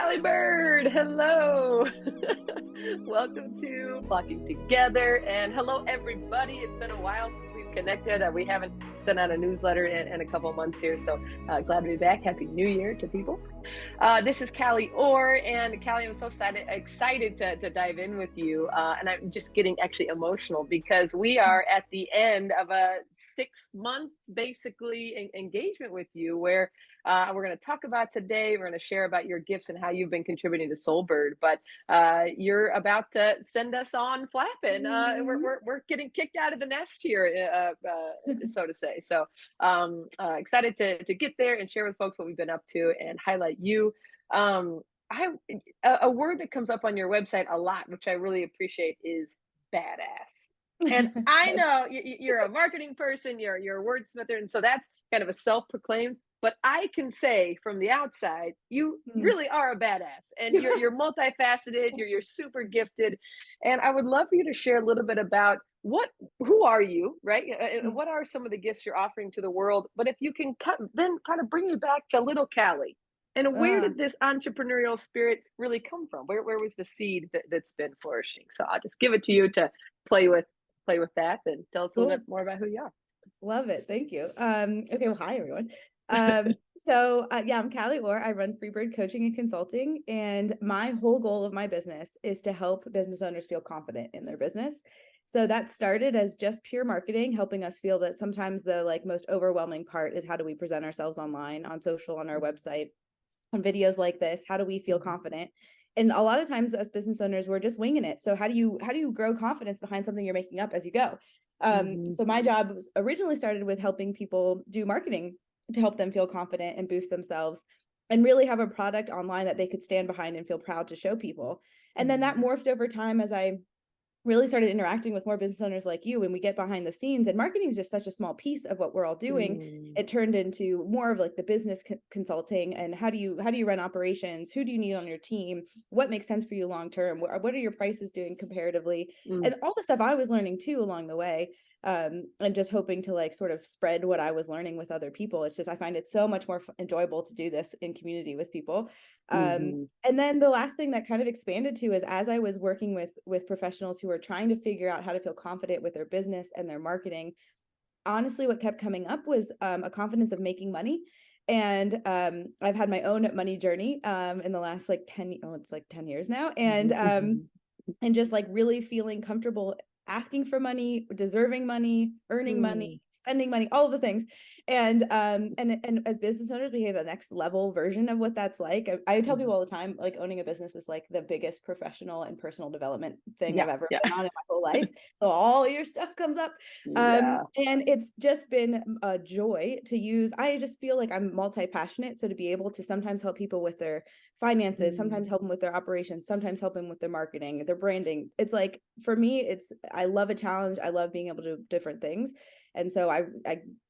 Callie Bird, hello. Welcome to Flocking Together, and hello everybody. It's been a while since we've connected. We haven't sent out a newsletter in a couple months here, so glad to be back. Happy New Year to people. This is Cali Orr, and Callie, I'm so excited to dive in with you, and I'm just getting actually emotional because we are at the end of a 6-month basically engagement with you where we're going to talk about today. We're going to share about your gifts and how you've been contributing to Soulbird. But you're about to send us on flapping. We're getting kicked out of the nest here, so to say. So excited to get there and share with folks what we've been up to and highlight you. A word that comes up on your website a lot, which I really appreciate, is badass. And I know you're a marketing person, you're a wordsmither, and so that's kind of a self-proclaimed. But I can say from the outside, you really are a badass, and you're multifaceted. You're super gifted, and I would love for you to share a little bit about who are you, right? And what are some of the gifts you're offering to the world? But if you can then kind of bring you back to little Callie, and where did this entrepreneurial spirit really come from? Where was the seed that's been flourishing? So I'll just give it to you to play with that, and tell us a little bit more about who you are. Love it. Thank you. Okay. Well, hi everyone. I'm Cali Orr. I run Freebird Coaching and Consulting, and my whole goal of my business is to help business owners feel confident in their business. So that started as just pure marketing, helping us feel that sometimes the most overwhelming part is how do we present ourselves online, on social, on our website, on videos like this? How do we feel confident? And a lot of times as business owners, we're just winging it. So how do you grow confidence behind something you're making up as you go? So my job was originally started with helping people do marketing to help them feel confident and boost themselves and really have a product online that they could stand behind and feel proud to show people. And then that morphed over time as I really started interacting with more business owners like you, and we get behind the scenes, and marketing is just such a small piece of what we're all doing. It turned into more of like the business consulting, and how do you run operations? Who do you need on your team? What makes sense for you long term? What are your prices doing comparatively? And all the stuff I was learning too along the way, and just hoping to like sort of spread what I was learning with other people. It's just I find it so much more enjoyable to do this in community with people. And then the last thing that kind of expanded to is as I was working with professionals who are trying to figure out how to feel confident with their business and their marketing, honestly, what kept coming up was a confidence of making money. And I've had my own money journey in the last like 10 years now. And just like really feeling comfortable asking for money, deserving money, earning money, spending money, all of the things. And as business owners, we have a next level version of what that's like. I tell people all the time, like owning a business is like the biggest professional and personal development thing I've ever been on in my whole life. So all your stuff comes up. And it's just been a joy to use. I just feel like I'm multi-passionate. So to be able to sometimes help people with their finances, sometimes help them with their operations, sometimes help them with their marketing, their branding. It's like, for me, I love a challenge. I love being able to do different things. And so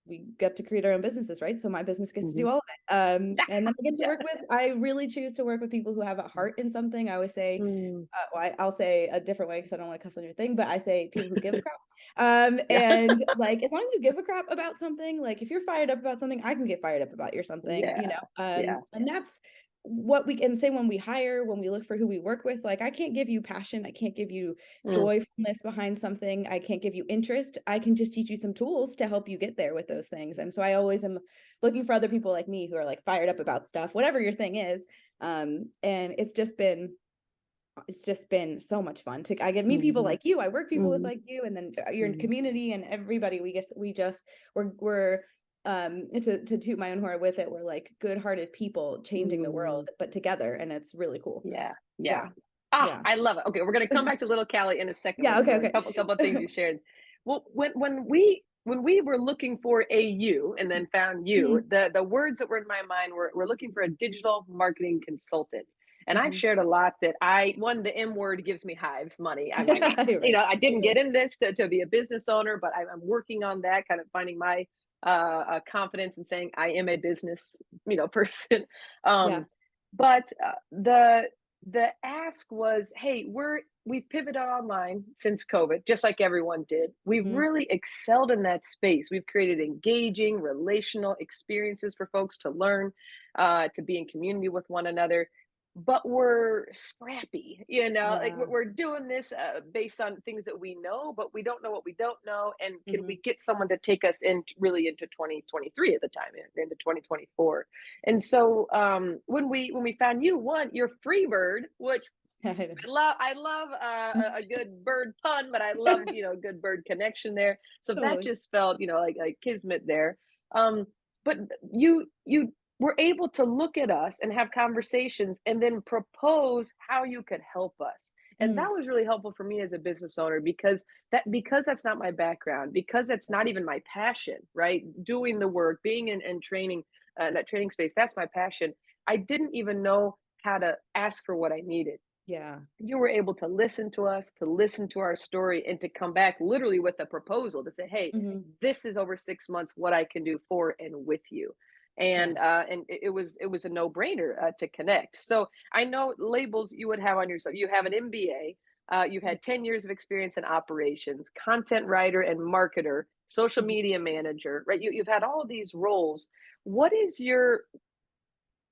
we get to create our own businesses, right? So my business gets to do all of it. And then I get to I really choose to work with people who have a heart in something. I always say, I'll say a different way because I don't want to cuss on your thing, but I say people who give a crap. And like, as long as you give a crap about something, like if you're fired up about something, I can get fired up about your something, and that's what we can say when we hire, when we look for who we work with. Like, I can't give you passion. I can't give you joyfulness behind something. I can't give you interest. I can just teach you some tools to help you get there with those things. And so I always am looking for other people like me who are like fired up about stuff, whatever your thing is. And it's just been so much fun I get meet people like you. I work people with like you, and then you're in community, and everybody, we're to toot my own horn with it, we're like good-hearted people changing the world, but together, and it's really cool. I love it. Okay, we're gonna come back to little Callie in a second. Okay. A couple of things you shared. Well, when we were looking for a you and then found you, the words that were in my mind we're looking for a digital marketing consultant. And I've shared a lot that the M word gives me hives, money. I didn't get in this to be a business owner, but I'm working on that, kind of finding my confidence in saying I am a business, person. But the ask was, hey, we've pivoted online since COVID, just like everyone did. We've really excelled in that space. We've created engaging, relational experiences for folks to learn, to be in community with one another. but we're scrappy, like Yeah. we're doing this based on things that we know, but we don't know what we don't know. And can Mhm. we get someone to take us in really into 2023 at the time, into 2024? And so when we found you, one, you're Freebird, which I love a good bird pun, but I love a good bird connection there. So that Totally. just felt like kismet there. Um, but you were able to look at us and have conversations and then propose how you could help us. And Mm, that was really helpful for me as a business owner because that's not my background, because that's not even my passion, right? Doing the work, being in training, that training space, that's my passion. I didn't even know how to ask for what I needed. yeah. You were able to listen to us, to listen to our story, and to come back literally with a proposal to say, "Hey, Mhm. this is over 6 months what I can do for and with you." Yeah. And it was a no brainer to connect. So I know labels you would have on yourself. You have an MBA. You've Mhm. had 10 years of experience in operations, content writer and marketer, social Mhm. media manager, right? You've had all of these roles. What is your,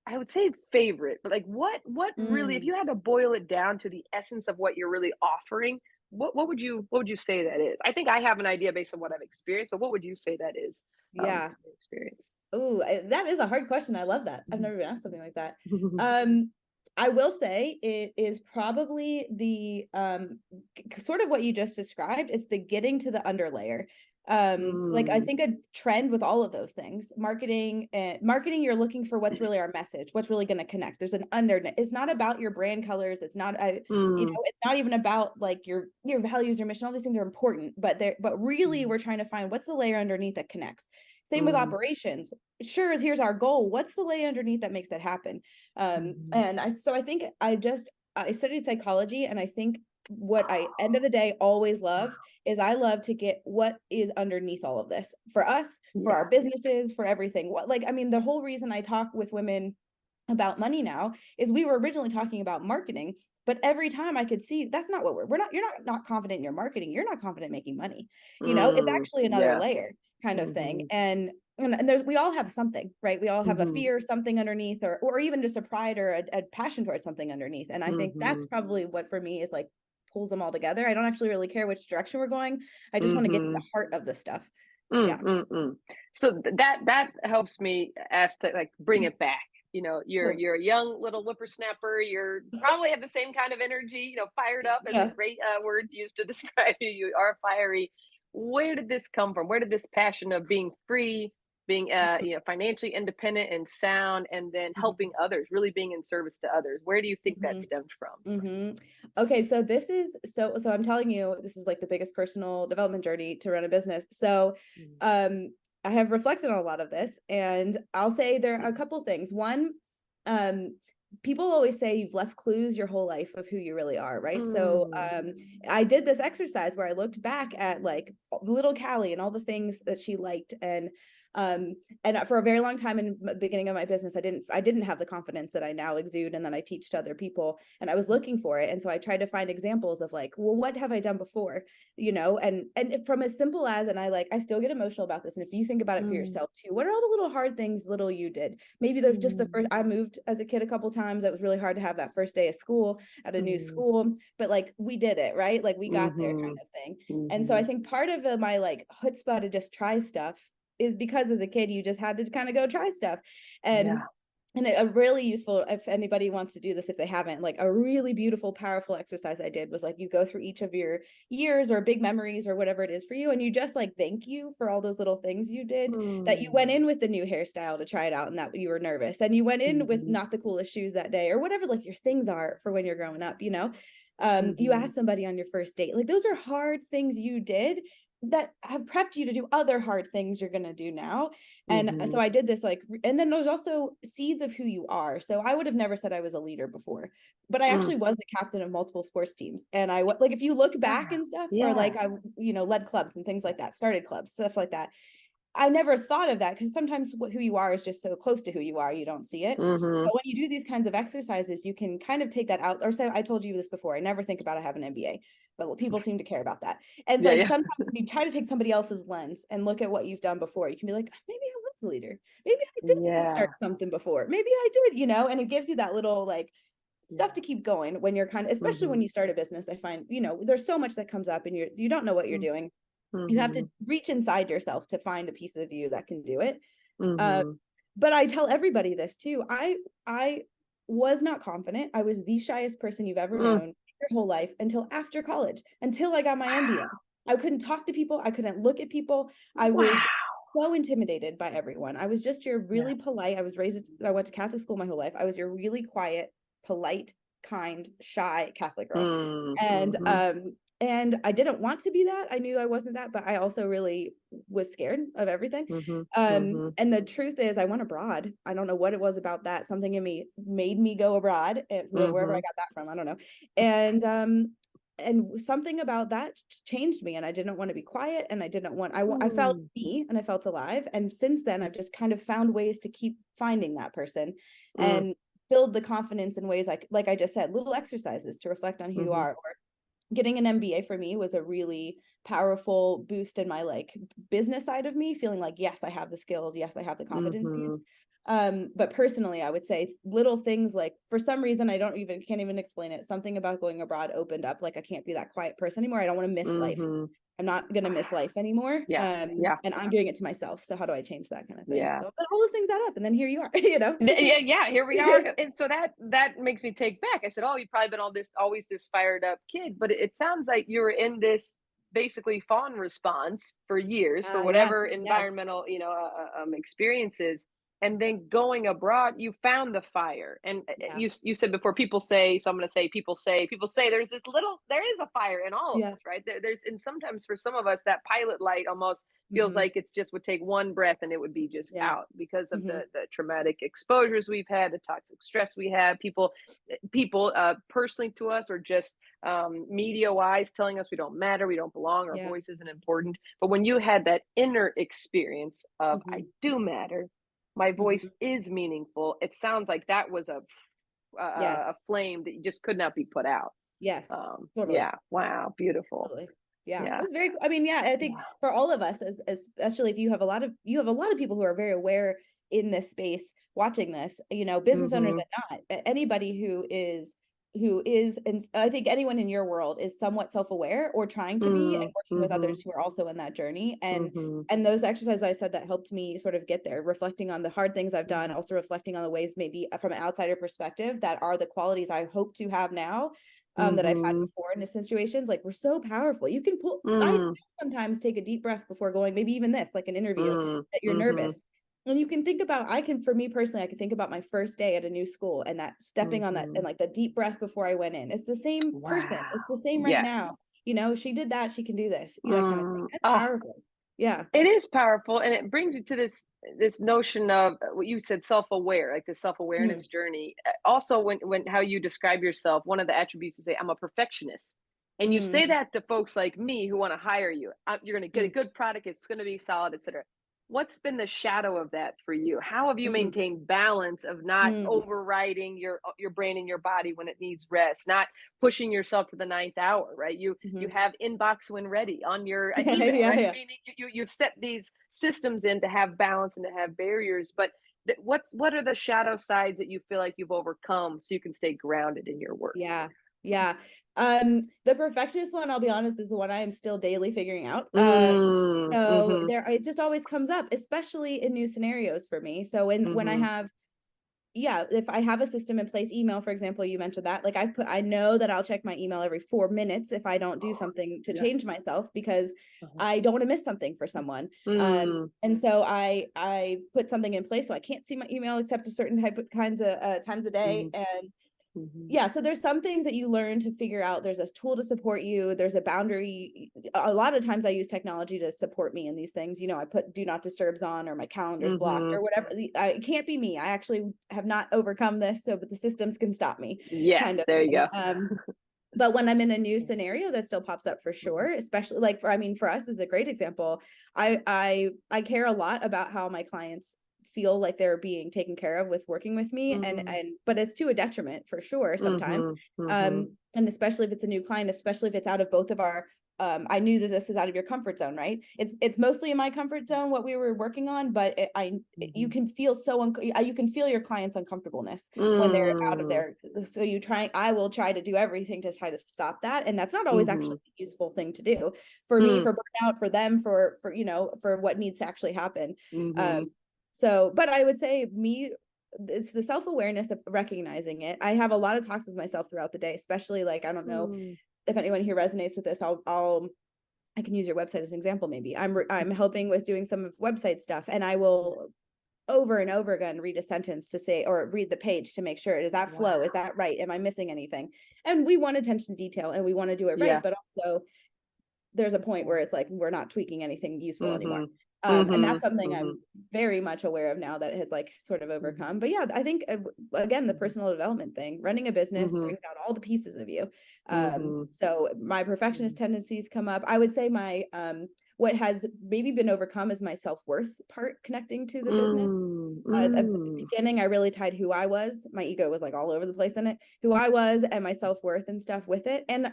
I would say, favorite, but like what really, if Mm. you had to boil it down to the essence of what you're really offering, what would you say that is? I think I have an idea based on what I've experienced, but what would you say that is Yeah. from your experience? Oh, that is a hard question. I love that. I've Mhm. never been asked something like that. Um, I will say it is probably the sort of what you just described. It's the getting to the underlayer. Like I Mm, think a trend with all of those things, marketing and marketing, you're looking for what's really our message, what's really going to connect. There's an under. It's not about your brand colors. It's not, mm, it's not even about like your values, your mission. All these things are important, but really, mm, we're trying to find what's the layer underneath that connects. Same with mm, operations. Sure, here's our goal. What's the layer underneath that makes that happen? mhm, And I think I studied psychology, and I think what I end of the day always love is I love to get what is underneath all of this for us, for yeah. our businesses, for everything. What, like, I mean, the whole reason I talk with women about money now is we were originally talking about marketing, but every time I could see that's not what we're not, you're not confident in your marketing, you're not confident making money. It's actually another Yeah. layer kind of thing. Mhm, And there's, we all have something, right? We all have a mhm, fear, something underneath, or even just a pride or a passion towards something underneath. And I think that's mhm, probably what for me is like pulls them all together. I don't actually really care which direction we're going. I just want to get to the mhm. heart of the stuff. Mm, Yeah. mm, mm. So that helps me ask to like bring it back. You're Cool. you're a young little whippersnapper. You're probably have the same kind of energy. Fired up is a Yeah. great word used to describe you. You are fiery. Where did this come from? Where did this passion of being free, being financially independent and sound, and then helping others, really being in service to others? Where do you think that Mhm. stemmed from? Mhm. Okay, so this is so I'm telling you, this is like the biggest personal development journey to run a business. So, Mm, I have reflected on a lot of this, and I'll say there are a couple things. One, um, people always say you've left clues your whole life of who you really are, right? So, mm, I did this exercise where I looked back at like little Callie and all the things that she liked, um, and for a very long time in the beginning of my business, I didn't have the confidence that I now exude and that I teach to other people, and I was looking for it. And so I tried to find examples of like, well, what have I done before? And from as simple as, and I still get emotional about this. And if you think about it for mm, yourself too, what are all the little hard things little you did? Maybe there's just the first, mm, I moved as a kid a couple times. It was really hard to have that first day of school at a new mm, school, but like we did it, right? Like we got there kind mhm, of thing. And so I mhm. think part of my like chutzpah to just try stuff is because as a kid you just had to kind of go try stuff. and Yeah. and a really useful, if anybody wants to do this, if they haven't, like a really beautiful, powerful exercise I did was like you go through each of your years or big memories or whatever it is for you, and you just like thank you for all those little things you did, that you went Mm, in with the new hairstyle to try it out and that you were nervous, and you went in with mhm, not the coolest shoes that day or whatever like your things are for when you're growing up. You mhm, ask somebody on your first date, like those are hard things you did that have prepped you to do other hard things you're going to do now. And so mhm, I did this like, and then there's also seeds of who you are. So I would have never said I was a leader before, but I mm. actually was the captain of multiple sports teams. And like, if you look back Wow. and stuff, or Yeah. like led clubs and things like that, started clubs, stuff like that. I never thought of that because sometimes who you are is just so close to who you are, you don't see it. Mhm. But when you do these kinds of exercises, you can kind of take that out. Or say, I told you this before, I never think about I have an MBA, but people seem to care about that. And it's Yeah, like yeah. sometimes if you try to take somebody else's lens and look at what you've done before, you can be like, maybe I was a leader. Maybe I did start Yeah. something before. Maybe I did, and it gives you that little like stuff to keep going when you're kind of, especially when you start a business. I find, there's so much that comes up and you don't know what you're doing. You have to reach inside yourself to find a piece of you that can do it. But I tell everybody this too. I was not confident. I was the shyest person you've ever known your whole life until after college, until I got my MBA. I couldn't talk to people. I couldn't look at people. I was so intimidated by everyone. I was just your really polite. I went to Catholic school my whole life. I was your really quiet, polite, kind, shy Catholic girl. And I didn't want to be that. I knew I wasn't that, but I also really was scared of everything. And the truth is I went abroad. I don't know what it was about that. Something in me made me go abroad, wherever I got that from. I don't know. And something about that changed me, and I didn't want to be quiet, and I felt me, and I felt alive. And since then I've just kind of found ways to keep finding that person and build the confidence in ways like I just said, little exercises to reflect on who you are. Or getting an MBA for me was a really powerful boost in my business side of me, feeling like, yes, I have the skills. Yes, I have the competencies. But personally, I would say little things like, for some reason, can't even explain it. Something about going abroad opened up. Like, I can't be that quiet person anymore. I don't want to miss life. I'm not going to miss life anymore. And I'm doing it to myself. So how do I change that kind of thing? So but all those things add up, and then here you are, Here we are. And so that makes me take back. I said, oh, you've probably been always this fired up kid, but it sounds like you were in this basically fawn response for years for whatever environmental, experiences. And then going abroad, you found the fire. And you said before, people say, so I'm going to say, people say there is a fire in all of us, right? And sometimes for some of us, that pilot light almost feels like it's just would take one breath and it would be just out because of the traumatic exposures we've had, the toxic stress we have, people personally to us, or just media wise telling us we don't matter, we don't belong, our voice isn't important. But when you had that inner experience of I do matter, my voice is meaningful, it sounds like that was a flame that just could not be put out. Totally. Wow, beautiful. Totally. It was very, I think for all of us, especially if you have a lot of people who are very aware in this space watching this, business owners and not anybody who is, and I think anyone in your world is somewhat self-aware or trying to be, and working with others who are also in that journey. And those exercises I said that helped me sort of get there, reflecting on the hard things I've done, also reflecting on the ways maybe from an outsider perspective that are the qualities I hope to have now, that I've had before in situations. Like, we're so powerful. You can pull, I still sometimes take a deep breath before going, maybe even this, like an interview that you're nervous. And you can think about, for me personally, I can think about my first day at a new school and that stepping on that and like the deep breath before I went in. It's the same person. It's the same right now. She did that. She can do this. That kind of thing. That's powerful. It is powerful. And it brings you to this notion of what you said, self-aware, like the self-awareness journey. Also, when how you describe yourself, one of the attributes is say, I'm a perfectionist. And you say that to folks like me who want to hire you. You're going to get a good product. It's going to be solid, etc. What's been the shadow of that for you? How have you maintained balance of not overriding your brain and your body when it needs rest, not pushing yourself to the ninth hour, right? You have inbox when ready on your email, right? Meaning you've set these systems in to have balance and to have barriers, but what are the shadow sides that you feel like you've overcome so you can stay grounded in your work? The perfectionist one, I'll be honest, is the one I am still daily figuring out. So it just always comes up, especially in new scenarios for me. So when I have, if I have a system in place, email, for example, you mentioned that, like I know that I'll check my email every 4 minutes if I don't do something to change myself, because I don't want to miss something for someone. And so I put something in place so I can't see my email except a certain kinds of times a day. And so there's some things that you learn to figure out. There's a tool to support you. There's a boundary. A lot of times I use technology to support me in these things. I put do not disturbs on, or my calendar's blocked, or whatever. It can't be me. I actually have not overcome this, but the systems can stop me. Yes, there you go. But when I'm in a new scenario, that still pops up for sure. Especially for us is a great example. I care a lot about how my clients feel like they're being taken care of with working with me, but it's to a detriment for sure sometimes. And especially if it's a new client, especially if it's out of both of our I knew that this is out of your comfort zone, right? It's mostly in my comfort zone what we were working on, but you can feel you can feel your clients' uncomfortableness when they're out of there. So I will try to do everything to try to stop that, and that's not always actually a useful thing to do for me, for burnout, for them, for for what needs to actually happen. So, but I would say it's the self-awareness of recognizing it. I have a lot of talks with myself throughout the day, especially like, I don't know if anyone here resonates with this. I can use your website as an example. Maybe I'm helping with doing some website stuff, and I will over and over again read a sentence to say, or read the page to make sure, is that flow? Is that right? Am I missing anything? And we want attention to detail and we want to do it right, but also there's a point where it's like, we're not tweaking anything useful anymore. And that's something I'm very much aware of now that it has like sort of overcome. But yeah, I think again, the personal development thing, running a business brings out all the pieces of you. So my perfectionist tendencies come up. I would say my what has maybe been overcome is my self-worth part connecting to the business. At the beginning, I really tied who I was. My ego was like all over the place in it, who I was and my self-worth and stuff with it. And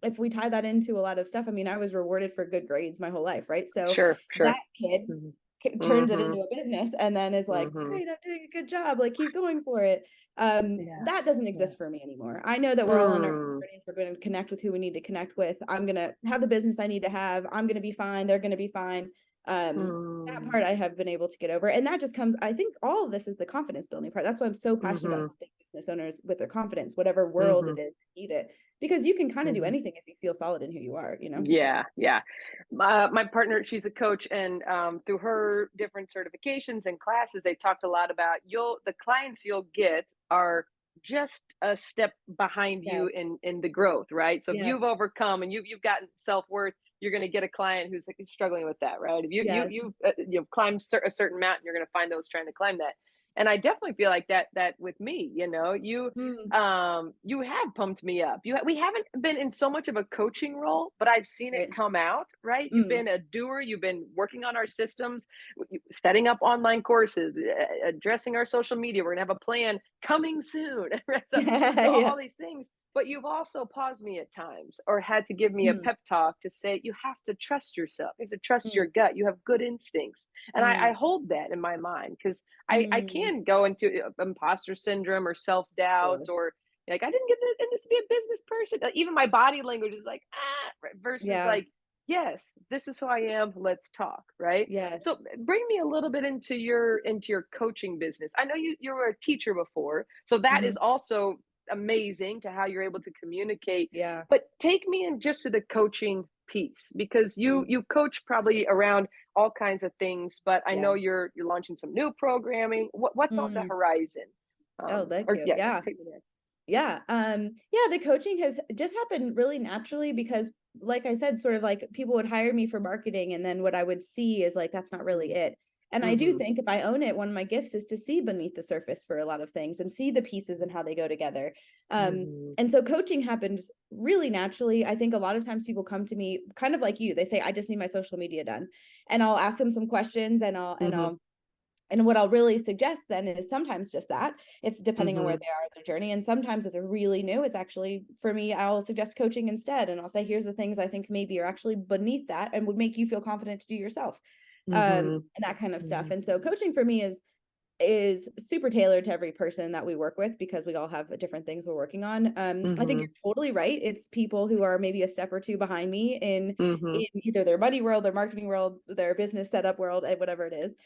if we tie that into a lot of stuff, I mean, I was rewarded for good grades my whole life, right? So that kid turns it into a business and then is like, great, I'm doing a good job, like keep going for it. That doesn't exist for me anymore. I know that we're all on our journeys. We're going to connect with who we need to connect with. I'm going to have the business I need to have. I'm going to be fine. They're going to be fine. That part I have been able to get over. And that just comes, I think all of this is the confidence building part. That's why I'm so passionate about helping business owners with their confidence, whatever world it is, need it, because you can kind of do anything if you feel solid in who you are, you know? Yeah. My partner, she's a coach, and through her different certifications and classes, they talked a lot about the clients you'll get are just a step behind you in the growth, right? So if you've overcome and you've gotten self-worth, you're going to get a client who's like struggling with that, right? If you've climbed a certain mountain, you're going to find those trying to climb that. And I definitely feel like that with me, you have pumped me up. We haven't been in so much of a coaching role, but I've seen it come out, right? You've been a doer, you've been working on our systems, setting up online courses, addressing our social media. We're gonna have a plan coming soon, right? So all these things. But you've also paused me at times or had to give me a pep talk to say, you have to trust yourself. You have to trust your gut. You have good instincts. And I hold that in my mind because I can go into imposter syndrome or self-doubt or like, I didn't get in this to be a business person. Even my body language is like, versus like, yes, this is who I am. Let's talk. Right. So bring me a little bit into your coaching business. I know you were a teacher before, so that is also amazing to how you're able to communicate. But take me in just to the coaching piece, because you coach probably around all kinds of things, but I know you're launching some new programming. What's on the horizon? Thank you. Take me there. The coaching has just happened really naturally because, like I said, sort of like people would hire me for marketing, and then what I would see is like, that's not really it. And I do think if I own it, one of my gifts is to see beneath the surface for a lot of things and see the pieces and how they go together. And so coaching happens really naturally. I think a lot of times people come to me kind of like you, they say, I just need my social media done. And I'll ask them some questions and and what I'll really suggest then is sometimes just that, if depending on where they are in their journey. And sometimes if they're really new, it's actually, for me, I'll suggest coaching instead. And I'll say, here's the things I think maybe are actually beneath that and would make you feel confident to do yourself. And that kind of stuff. And so coaching for me is super tailored to every person that we work with, because we all have different things we're working on. I think you're totally right. It's people who are maybe a step or two behind me in either their money world, their marketing world, their business setup world, and whatever it is.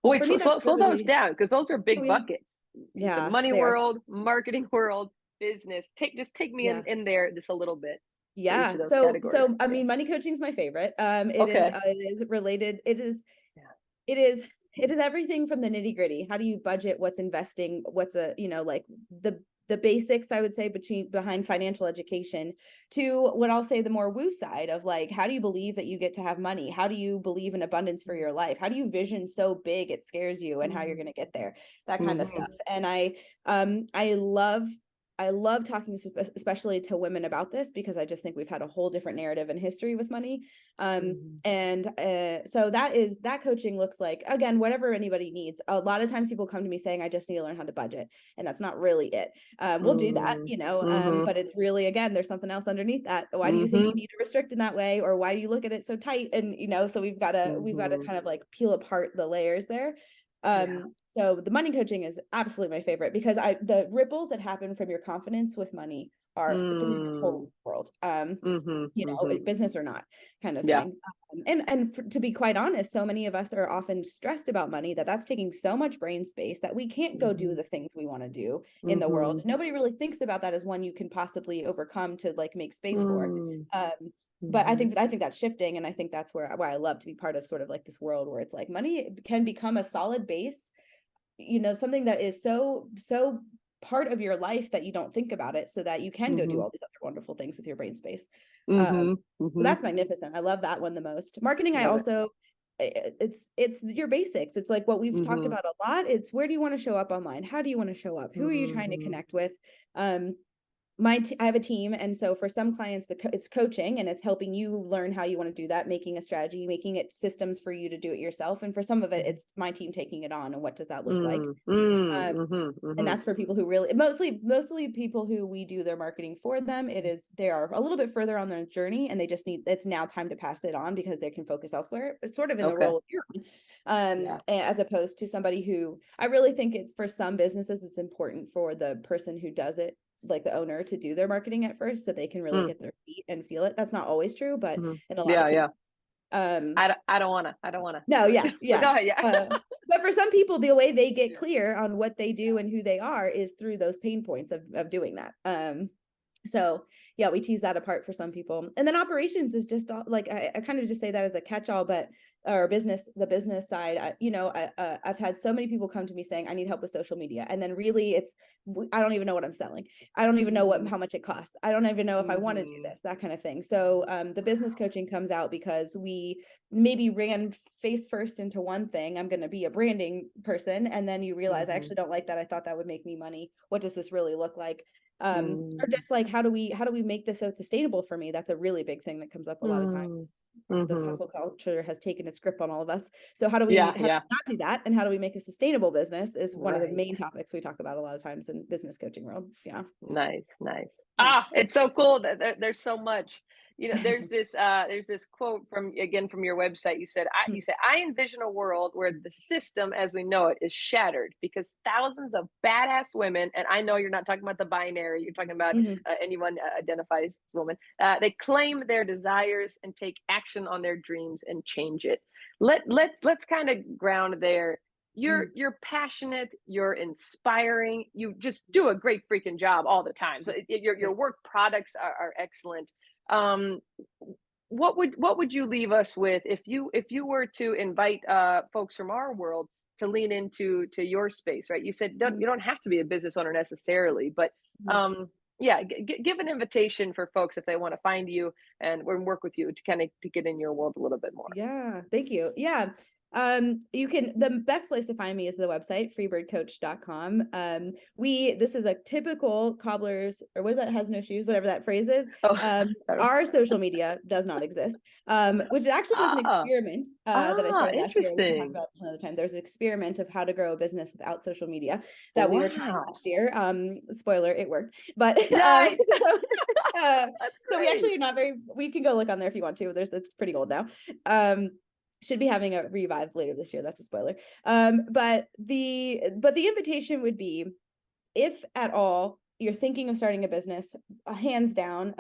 Well, wait, slow those down, because those are big buckets. You said money world, marketing world, business. Take me in there just a little bit. So I mean, money coaching is my favorite. It is related. It is everything from the nitty gritty. How do you budget? What's investing? What's like the basics, I would say, behind financial education, to what I'll say the more woo side of like, how do you believe that you get to have money? How do you believe in abundance for your life? How do you vision so big it scares you, and how you're going to get there? That kind of stuff. And I love I love talking especially to women about this, because I just think we've had a whole different narrative and history with money. And so that coaching looks like, again, whatever anybody needs. A lot of times people come to me saying, I just need to learn how to budget. And that's not really it. We'll do that, but it's really, again, there's something else underneath that. Why do you think you need to restrict in that way? Or why do you look at it so tight? And, so we've got to kind of like peel apart the layers there. So the money coaching is absolutely my favorite, because the ripples that happen from your confidence with money are through your whole world, business or not, kind of thing. To be quite honest, so many of us are often stressed about money that's taking so much brain space that we can't go do the things we want to do in the world. Nobody really thinks about that as one you can possibly overcome to like make space for. But I think that's shifting, and I think that's why I love to be part of sort of like this world where it's like money can become a solid base, something that is so part of your life that you don't think about it, so that you can go do all these other wonderful things with your brain space. So that's magnificent. I love that one the most. Marketing, I also, it's your basics. It's like what we've talked about a lot. It's where do you want to show up online? How do you want to show up? Who are you trying to connect with? I have a team. And so for some clients, it's coaching, and it's helping you learn how you want to do that, making a strategy, making it systems for you to do it yourself. And for some of it, it's my team taking it on, and what does that look like? And that's for people who really, mostly people who we do their marketing for them. They are a little bit further on their journey, and they just it's now time to pass it on because they can focus elsewhere. It's sort of in the role you're in, as opposed to somebody who, I really think it's, for some businesses, it's important for the person who does it, like the owner, to do their marketing at first, so they can really get their feet and feel it. That's not always true, but in a lot of cases. I don't want to. No, yeah. Go ahead, But for some people, the way they get clear on what they do and who they are is through those pain points of doing that. So yeah, we tease that apart for some people. And then operations is just like, I kind of just say that as a catch-all, but the business side, I've had so many people come to me saying, I need help with social media. And then really I don't even know what I'm selling. I don't even know how much it costs. I don't even know if I want to do this, that kind of thing. So the business coaching comes out because we maybe ran face first into one thing. I'm going to be a branding person. And then you realize, I actually don't like that. I thought that would make me money. What does this really look like? Or just like, how do we make this so sustainable for me? That's a really big thing that comes up a lot of times. This hustle culture has taken its grip on all of us. So how do we not do that? And how do we make a sustainable business is one of the main topics we talk about a lot of times in business coaching world. Yeah. Nice. It's so cool that there's so much. There's this quote from your website. You said, I envision a world where the system as we know it is shattered because thousands of badass women, and I know you're not talking about the binary, you're talking about anyone identifies woman, they claim their desires and take action on their dreams and change it. Let's kind of ground there. You're passionate, you're inspiring, you just do a great freaking job all the time. So your work products are excellent. What would you leave us with if you were to invite folks from our world to lean into your space, right? You said you don't have to be a business owner necessarily, but give an invitation for folks if they want to find you and work with you to get in your world a little bit more. Yeah, thank you. Yeah. The best place to find me is the website, freebirdcoach.com. This is a typical cobbler's, or what is that, has no shoes, whatever that phrase is. Our social media does not exist, which actually was an experiment that I started last year. We can talk about another time. There's an experiment of how to grow a business without social media that we were trying last year. Spoiler, it worked, but nice. So we actually are not we can go look on there if you want to. It's pretty old now. Should be having a revive later this year. That's a spoiler. But the invitation would be, if at all you're thinking of starting a business, hands down,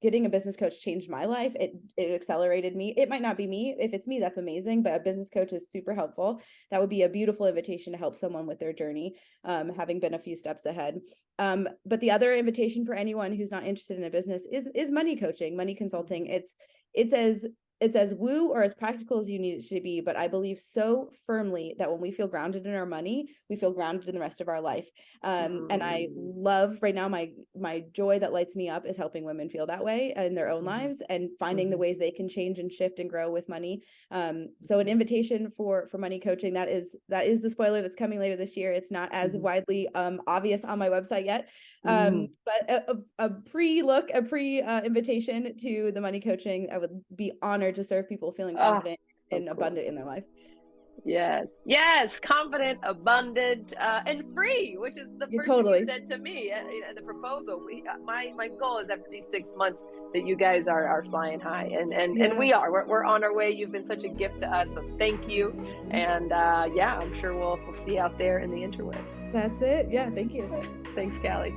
getting a business coach changed my life. It accelerated me. It might not be me. If it's me, that's amazing. But a business coach is super helpful. That would be a beautiful invitation to help someone with their journey, having been a few steps ahead. But the other invitation for anyone who's not interested in a business is money coaching, money consulting. It's as it's as woo or as practical as you need it to be, but I believe so firmly that when we feel grounded in our money, we feel grounded in the rest of our life. And I love right now, my joy that lights me up is helping women feel that way in their own lives and finding the ways they can change and shift and grow with money. So an invitation for money coaching, that is the spoiler that's coming later this year. It's not as widely obvious on my website yet, but a invitation to the money coaching. I would be honored to serve people feeling confident and abundant in their life. Yes, confident, abundant, and free, which is the first thing you said to me in the proposal. My goal is after these 6 months that you guys are flying high, and we're on our way. You've been such a gift to us, so thank you. And I'm sure we'll see you out there in the interwebs. That's it. Yeah, thank you. Thanks, Cali.